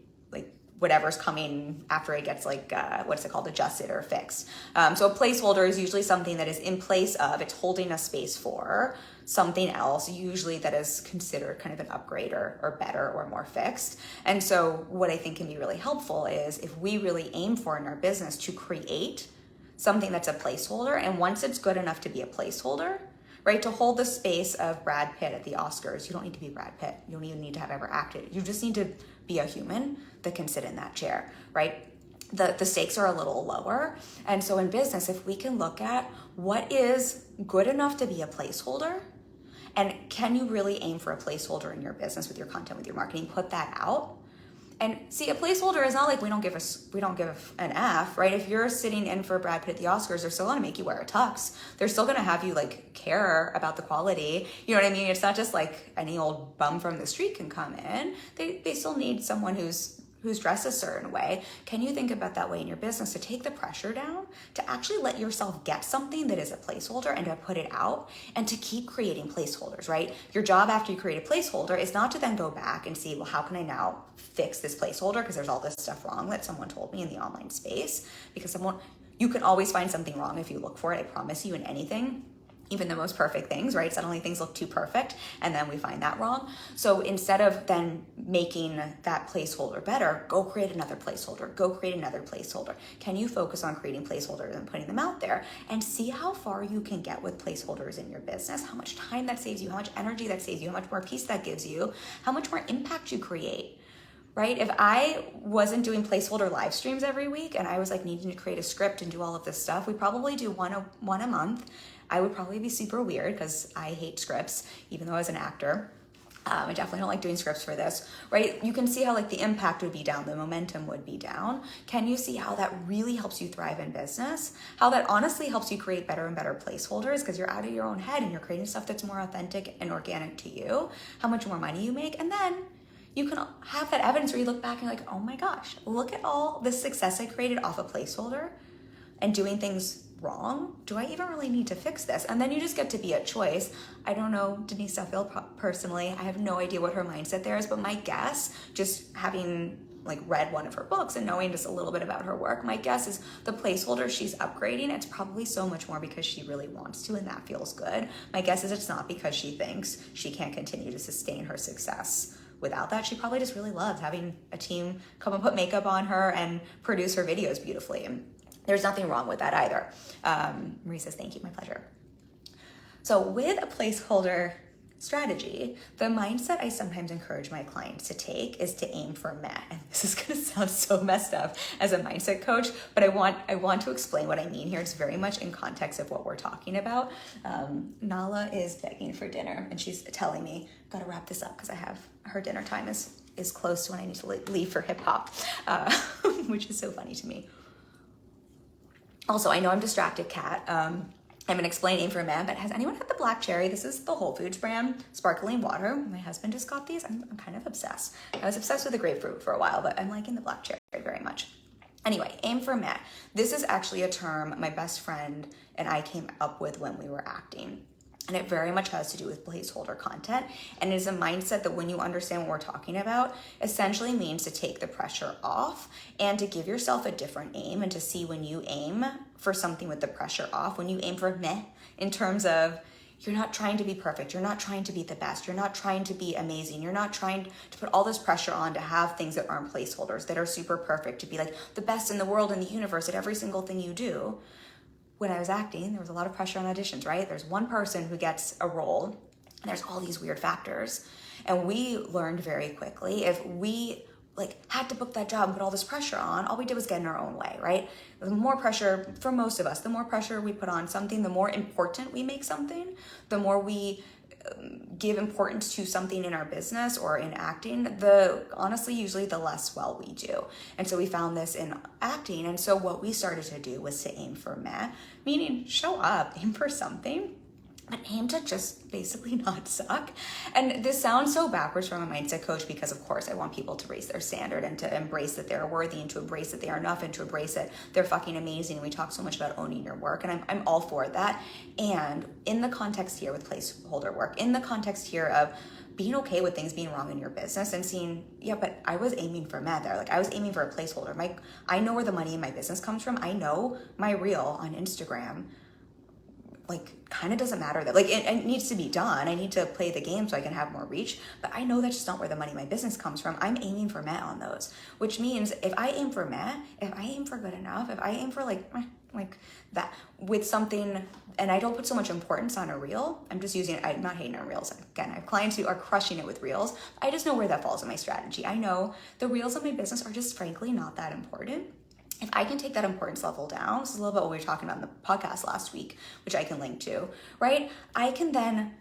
whatever's coming after it gets like, what's it called, adjusted or fixed. So a placeholder is usually something that is in place of, it's holding a space for something else, usually that is considered kind of an upgrade or better or more fixed. And so what I think can be really helpful is if we really aim for in our business to create something that's a placeholder, and once it's good enough to be a placeholder, right, to hold the space of Brad Pitt at the Oscars, you don't need to be Brad Pitt. You don't even need to have ever acted. You just need to be a human that can sit in that chair, right? The stakes are a little lower. And so in business, if we can look at what is good enough to be a placeholder, and can you really aim for a placeholder in your business with your content, with your marketing, put that out. And see, a placeholder is not like we don't give an F, right? If you're sitting in for Brad Pitt at the Oscars, they're still gonna make you wear a tux. They're still gonna have you like care about the quality. You know what I mean? It's not just like any old bum from the street can come in. They still need someone who's dressed a certain way. Can you think about that way in your business to take the pressure down, to actually let yourself get something that is a placeholder and to put it out and to keep creating placeholders, right? Your job after you create a placeholder is not to then go back and see, well, how can I now fix this placeholder? Because there's all this stuff wrong that someone told me in the online space. Because you can always find something wrong if you look for it. I promise you, in anything. Even the most perfect things, right? Suddenly things look too perfect and then we find that wrong. So instead of then making that placeholder better, go create another placeholder, go create another placeholder. Can you focus on creating placeholders and putting them out there and see how far you can get with placeholders in your business, how much time that saves you, how much energy that saves you, how much more peace that gives you, how much more impact you create. Right? If I wasn't doing placeholder live streams every week and I was like needing to create a script and do all of this stuff, we probably do one a month. I would probably be super weird because I hate scripts, even though as an actor, I definitely don't like doing scripts for this, right? You can see how like the impact would be down, the momentum would be down. Can you see how that really helps you thrive in business? How that honestly helps you create better and better placeholders because you're out of your own head and you're creating stuff that's more authentic and organic to you, how much more money you make, and then you can have that evidence where you look back and like, oh my gosh, look at all the success I created off a placeholder and doing things wrong. Do I even really need to fix this? And then you just get to be at choice. I don't know Denise Duffield personally. I have no idea what her mindset there is, but my guess, just having like read one of her books and knowing just a little bit about her work, my guess is the placeholder she's upgrading, it's probably so much more because she really wants to and that feels good. My guess is it's not because she thinks she can't continue to sustain her success without that. She probably just really loves having a team come and put makeup on her and produce her videos beautifully. And there's nothing wrong with that either. Marie says, thank you, my pleasure. So with a placeholder strategy, the mindset I sometimes encourage my clients to take is to aim for meh. And this is gonna sound so messed up as a mindset coach, but I want to explain what I mean here. It's very much in context of what we're talking about. Nala is begging for dinner and she's telling me, gotta wrap this up because her dinner time is close to when I need to leave for hip hop, which is so funny to me. Also, I know I'm distracted, Kat. I'm gonna explain aim for a man, but has anyone had the black cherry? This is the Whole Foods brand, sparkling water. My husband just got these. I'm kind of obsessed. I was obsessed with the grapefruit for a while, but I'm liking the black cherry very much. Anyway, aim for Met. This is actually a term my best friend and I came up with when we were acting. And it very much has to do with placeholder content. And it is a mindset that when you understand what we're talking about, essentially means to take the pressure off and to give yourself a different aim and to see when you aim for something with the pressure off, when you aim for meh, in terms of you're not trying to be perfect, you're not trying to be the best, you're not trying to be amazing, you're not trying to put all this pressure on to have things that aren't placeholders, that are super perfect, to be like the best in the world, in the universe, at every single thing you do. When I was acting, there was a lot of pressure on auditions, right? There's one person who gets a role, and there's all these weird factors. And we learned very quickly, if we had to book that job and put all this pressure on, all we did was get in our own way, right? The more pressure, for most of us, the more pressure we put on something, the more important we make something, the more we give importance to something in our business or in acting, usually the less well we do. And so we found this in acting. And so what we started to do was to aim for meh, meaning show up, aim for something, but aim to just basically not suck. And this sounds so backwards from a mindset coach because, of course, I want people to raise their standard and to embrace that they're worthy and to embrace that they are enough and to embrace that they're fucking amazing. We talk so much about owning your work, and I'm all for that. And in the context here with placeholder work, in the context here of being okay with things being wrong in your business and seeing, yeah, but I was aiming for meh there. Like I was aiming for a placeholder. I know where the money in my business comes from. I know my reel on Instagram, like, kind of doesn't matter that, like, it needs to be done. I need to play the game so I can have more reach, but I know that's just not where the money in my business comes from. I'm aiming for meh on those, which means if I aim for meh, if I aim for good enough, if I aim for like that with something, and I don't put so much importance on a reel, I'm just using it, I'm not hating on reels. Again, I have clients who are crushing it with reels. I just know where that falls in my strategy. I know the reels of my business are just frankly not that important. If I can take that importance level down, this is a little bit what we were talking about in the podcast last week, which I can link to, right? I can then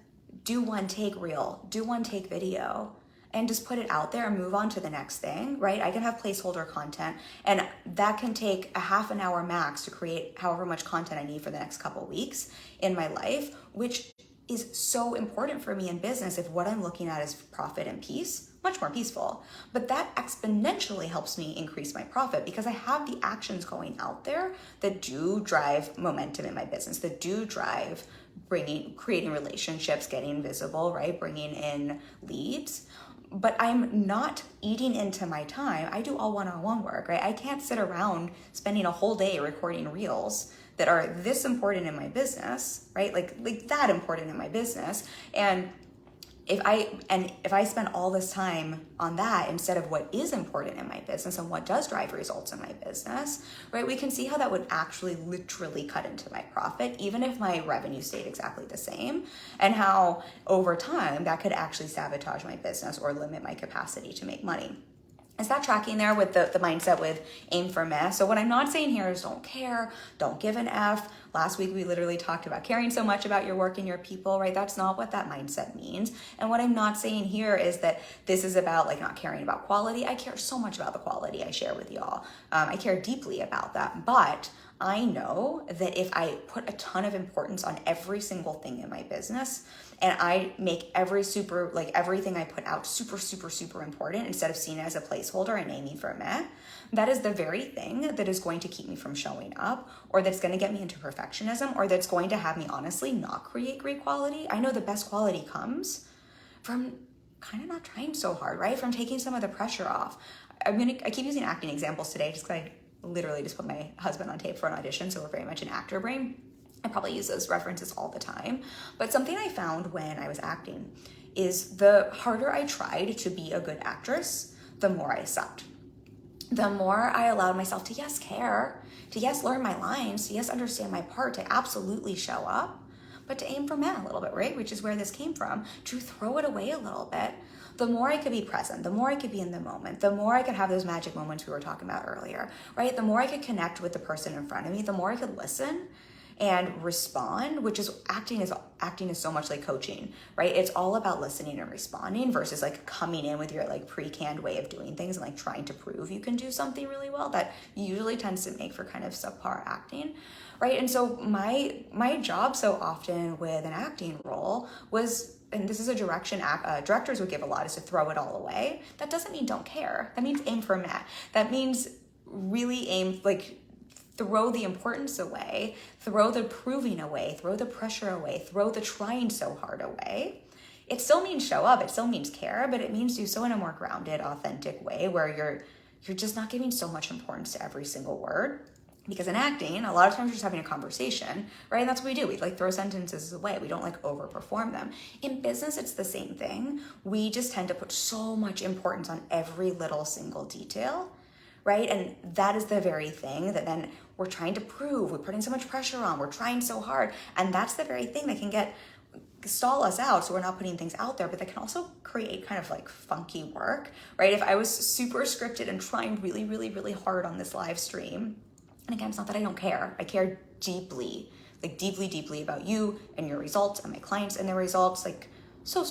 do one take reel, do one take video, and just put it out there and move on to the next thing, right? I can have placeholder content, and that can take a half an hour max to create however much content I need for the next couple weeks in my life, which is so important for me in business if what I'm looking at is profit and peace. Much more peaceful. But that exponentially helps me increase my profit because I have the actions going out there that do drive momentum in my business, that do drive creating relationships, getting visible, right? Bringing in leads. But I'm not eating into my time. I do all one-on-one work, right? I can't sit around spending a whole day recording reels that are this important in my business, right? Like that important in my business. And if I spend all this time on that instead of what is important in my business and what does drive results in my business, right, we can see how that would actually literally cut into my profit, even if my revenue stayed exactly the same, and how over time that could actually sabotage my business or limit my capacity to make money. Is that tracking there with the mindset with aim for meh? So what I'm not saying here is don't care, don't give an F. Last week, we literally talked about caring so much about your work and your people, right? That's not what that mindset means. And what I'm not saying here is that this is about like not caring about quality. I care so much about the quality I share with y'all. I care deeply about that, but I know that if I put a ton of importance on every single thing in my business and I make everything I put out super, super, super important instead of seeing it as a placeholder and aiming for a meh, that is the very thing that is going to keep me from showing up, or that's going to get me into perfectionism, or that's going to have me honestly not create great quality. I know the best quality comes from kind of not trying so hard, right? From taking some of the pressure off. I keep using acting examples today just because I literally just put my husband on tape for an audition, so we're very much an actor brain. I probably use those references all the time. But something I found when I was acting is the harder I tried to be a good actress, the more I sucked. The more I allowed myself to yes, care, to yes, learn my lines, to yes, understand my part, to absolutely show up, but to aim for meh a little bit, right? Which is where this came from, to throw it away a little bit. The more I could be present, the more I could be in the moment, the more I could have those magic moments we were talking about earlier, right? The more I could connect with the person in front of me, the more I could listen and respond, which is acting is so much like coaching, right? It's all about listening and responding versus like coming in with your like pre-canned way of doing things and like trying to prove you can do something really well. That usually tends to make for kind of subpar acting, right? And so my job so often with an acting role was, and this is a direction directors would give a lot, is to throw it all away. That doesn't mean don't care. That means aim for meh. That means really aim, like throw the importance away, throw the proving away, throw the pressure away, throw the trying so hard away. It still means show up, it still means care, but it means do so in a more grounded, authentic way where you're just not giving so much importance to every single word. Because in acting, a lot of times you're just having a conversation, right? And that's what we do. We like throw sentences away. We don't like overperform them. In business, it's the same thing. We just tend to put so much importance on every little single detail, right? And that is the very thing that then we're trying to prove. We're putting so much pressure on. We're trying so hard. And that's the very thing that can stall us out, so we're not putting things out there, but that can also create kind of like funky work, right? If I was super scripted and trying really, really, really hard on this live stream, and again, it's not that I don't care. I care deeply, like deeply, deeply about you and your results and my clients and their results, like so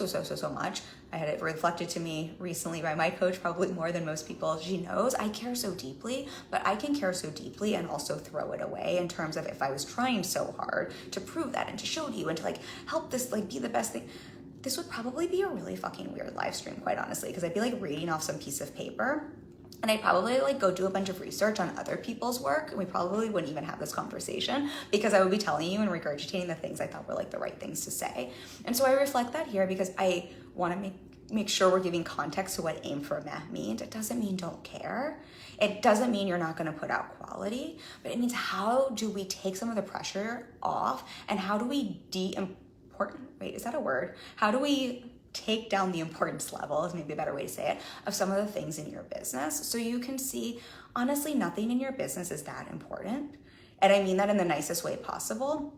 much. I had it reflected to me recently by my coach, probably more than most people. She knows I care so deeply, but I can care so deeply and also throw it away in terms of if I was trying so hard to prove that and to show you and to like help this like be the best thing. This would probably be a really fucking weird live stream, quite honestly, because I'd be like reading off some piece of paper. And I'd probably like go do a bunch of research on other people's work, and we probably wouldn't even have this conversation because I would be telling you and regurgitating the things I thought were like the right things to say. And so I reflect that here because I want to make make sure we're giving context to what aim for meh means. It doesn't mean don't care. It doesn't mean you're not going to put out quality, but it means how do we take some of the pressure off, and how do we how do we take down the importance level, is maybe a better way to say it, of some of the things in your business, so you can see, honestly, nothing in your business is that important. And I mean that in the nicest way possible.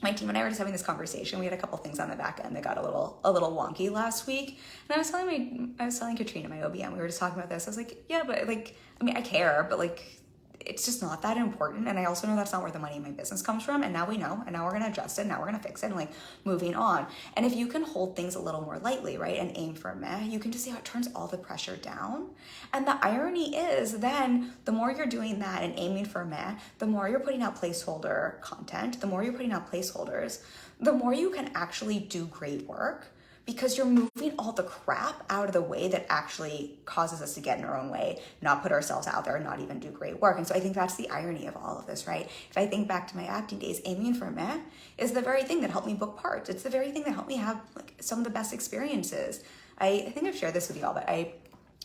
My team and I were just having this conversation. We had a couple things on the back end that got a little wonky last week. And I was telling Katrina, my OBM, we were just talking about this. I was like, yeah, but like, I mean, I care, but like, it's just not that important. And I also know that's not where the money in my business comes from. And now we know, and now we're going to adjust it. Now we're going to fix it, and like moving on. And if you can hold things a little more lightly, right, and aim for meh, you can just see how it turns all the pressure down. And the irony is then the more you're doing that and aiming for meh, the more you're putting out placeholder content, the more you're putting out placeholders, the more you can actually do great work, because you're moving all the crap out of the way that actually causes us to get in our own way, not put ourselves out there, and not even do great work. And so I think that's the irony of all of this, right? If I think back to my acting days, aiming for meh is the very thing that helped me book parts. It's the very thing that helped me have like some of the best experiences. I think I've shared this with y'all, but I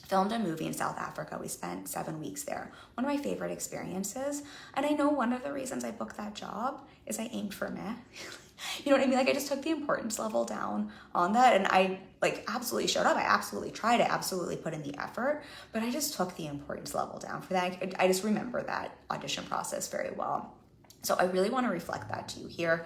filmed a movie in South Africa. We spent 7 weeks there. One of my favorite experiences. And I know one of the reasons I booked that job is I aimed for meh. You know what I mean? Like, I just took the importance level down on that, and I like absolutely showed up. I absolutely tried. I absolutely put in the effort, but I just took the importance level down for that. I just remember that audition process very well. So I really want to reflect that to you here.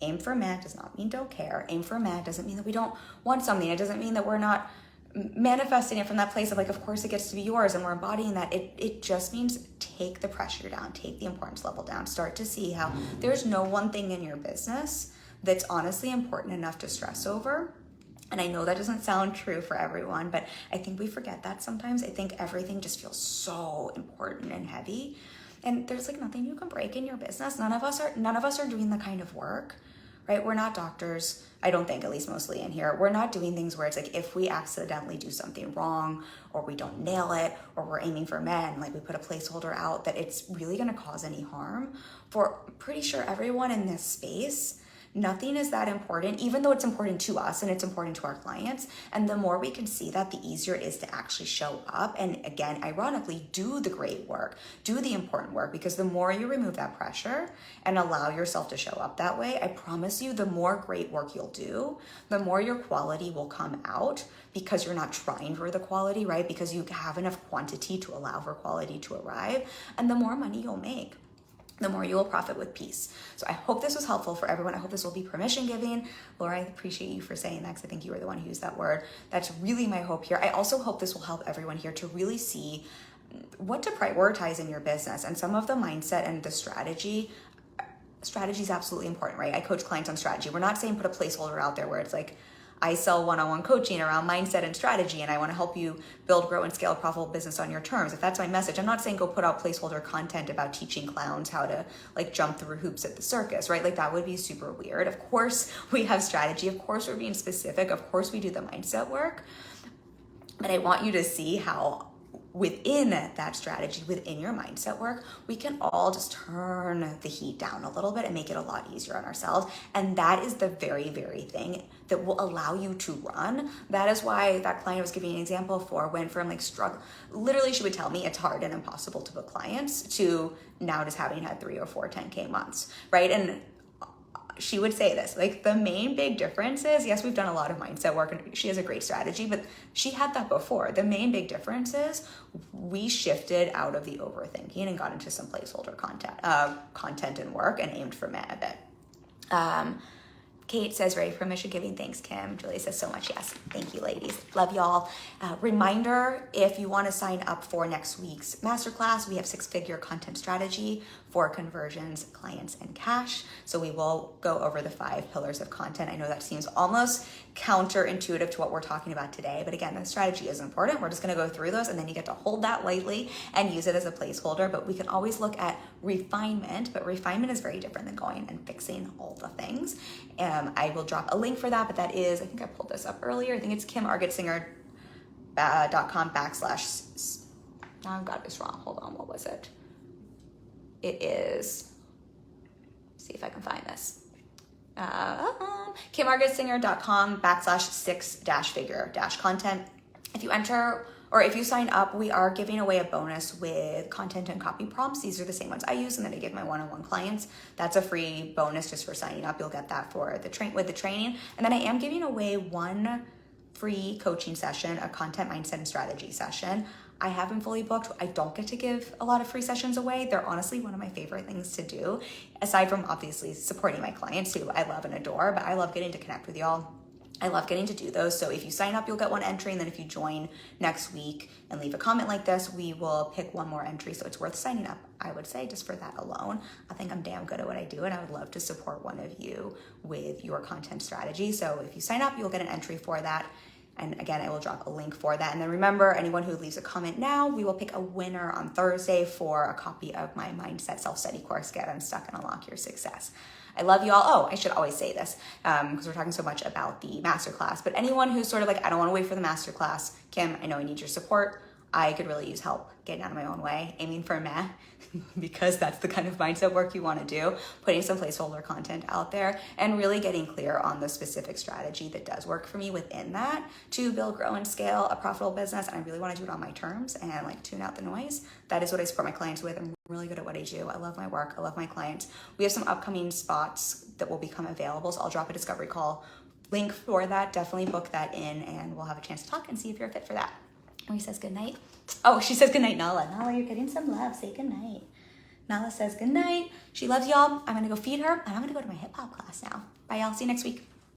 Aim for meh does not mean don't care. Aim for meh doesn't mean that we don't want something. It doesn't mean that we're not manifesting it from that place of like, of course it gets to be yours, and we're embodying that. It just means take the pressure down, take the importance level down, start to see how there's no one thing in your business that's honestly important enough to stress over. And I know that doesn't sound true for everyone, but I think we forget that sometimes. I think everything just feels so important and heavy, and there's like nothing you can break in your business. None of us are doing the kind of work, right? We're not doctors. I don't think, at least mostly in here, we're not doing things where it's like, if we accidentally do something wrong, or we don't nail it, or we're aiming for men, like we put a placeholder out, that it's really going to cause any harm. For pretty sure everyone in this space, nothing is that important, even though it's important to us and it's important to our clients. And the more we can see that, the easier it is to actually show up. And again, ironically, do the great work, do the important work, because the more you remove that pressure and allow yourself to show up that way, I promise you, the more great work you'll do, the more your quality will come out, because you're not trying for the quality, right? Because you have enough quantity to allow for quality to arrive, and the more money you'll make, the more you will profit with peace. So I hope this was helpful for everyone. I hope this will be permission giving. Laura, I appreciate you for saying that, because I think you were the one who used that word. That's really my hope here. I also hope this will help everyone here to really see what to prioritize in your business, and some of the mindset and the strategy. Strategy is absolutely important, right? I coach clients on strategy. We're not saying put a placeholder out there where it's like, I sell one-on-one coaching around mindset and strategy, and I want to help you build, grow, and scale a profitable business on your terms. If that's my message, I'm not saying go put out placeholder content about teaching clowns how to like jump through hoops at the circus, right? Like that would be super weird. Of course we have strategy. Of course we're being specific. Of course we do the mindset work. But I want you to see how within that strategy, within your mindset work, we can all just turn the heat down a little bit and make it a lot easier on ourselves. And that is the very, very thing that will allow you to run. That is why that client I was giving an example for went from like struggle. Literally, she would tell me it's hard and impossible to book clients to now just having had 3 or 4 10K months, right? And she would say this, like the main big difference is, yes, we've done a lot of mindset work and she has a great strategy, but she had that before. The main big difference is we shifted out of the overthinking and got into some placeholder content and work, and aimed for meh a bit. Kate says, ready for permission giving. Thanks, Kim. Julie says so much. Yes. Thank you, ladies. Love y'all. Reminder, if you want to sign up for next week's masterclass, we have 6-figure content strategy for conversions, clients, and cash. So we will go over the 5 pillars of content. I know that seems almost counterintuitive to what we're talking about today, but again, the strategy is important. We're just going to go through those, and then you get to hold that lightly and use it as a placeholder. But we can always look at refinement, but refinement is very different than going and fixing all the things. I will drop a link for that, but that is, I think I pulled this up earlier. I think it's kimargetsinger.com / now I've got this wrong. Hold on. What was it? It is, see if I can find this. kimmargaretsinger.com/6-figure-content. If you enter or if you sign up, we are giving away a bonus with content and copy prompts. These are the same ones I use and that I give my one-on-one clients. That's a free bonus just for signing up. You'll get that for the training. And then I am giving away one free coaching session, a content mindset and strategy session. I haven't fully booked. I don't get to give a lot of free sessions away. They're honestly one of my favorite things to do, aside from obviously supporting my clients who I love and adore, but I love getting to connect with y'all. I love getting to do those. So if you sign up, you'll get one entry. And then if you join next week and leave a comment like this, we will pick one more entry. So it's worth signing up, I would say, just for that alone. I think I'm damn good at what I do, and I would love to support one of you with your content strategy. So if you sign up, you'll get an entry for that. And again, I will drop a link for that. And then remember, anyone who leaves a comment now, we will pick a winner on Thursday for a copy of my Mindset Self-Study course, Get Unstuck and Unlock Your Success. I love you all. Oh, I should always say this because we're talking so much about the masterclass. But anyone who's sort of like, I don't want to wait for the masterclass, Kim, I know I need your support. I could really use help getting out of my own way, aiming for meh, because that's the kind of mindset work you want to do, putting some placeholder content out there and really getting clear on the specific strategy that does work for me within that to build, grow, and scale a profitable business. And I really want to do it on my terms and like tune out the noise. That is what I support my clients with. I'm really good at what I do. I love my work. I love my clients. We have some upcoming spots that will become available. So I'll drop a discovery call link for that. Definitely book that in and we'll have a chance to talk and see if you're a fit for that. And he says goodnight. Oh, she says goodnight, Nala. Nala, you're getting some love. Say goodnight. Nala says goodnight. She loves y'all. I'm going to go feed her and I'm going to go to my hip hop class now. Bye, y'all. See you next week.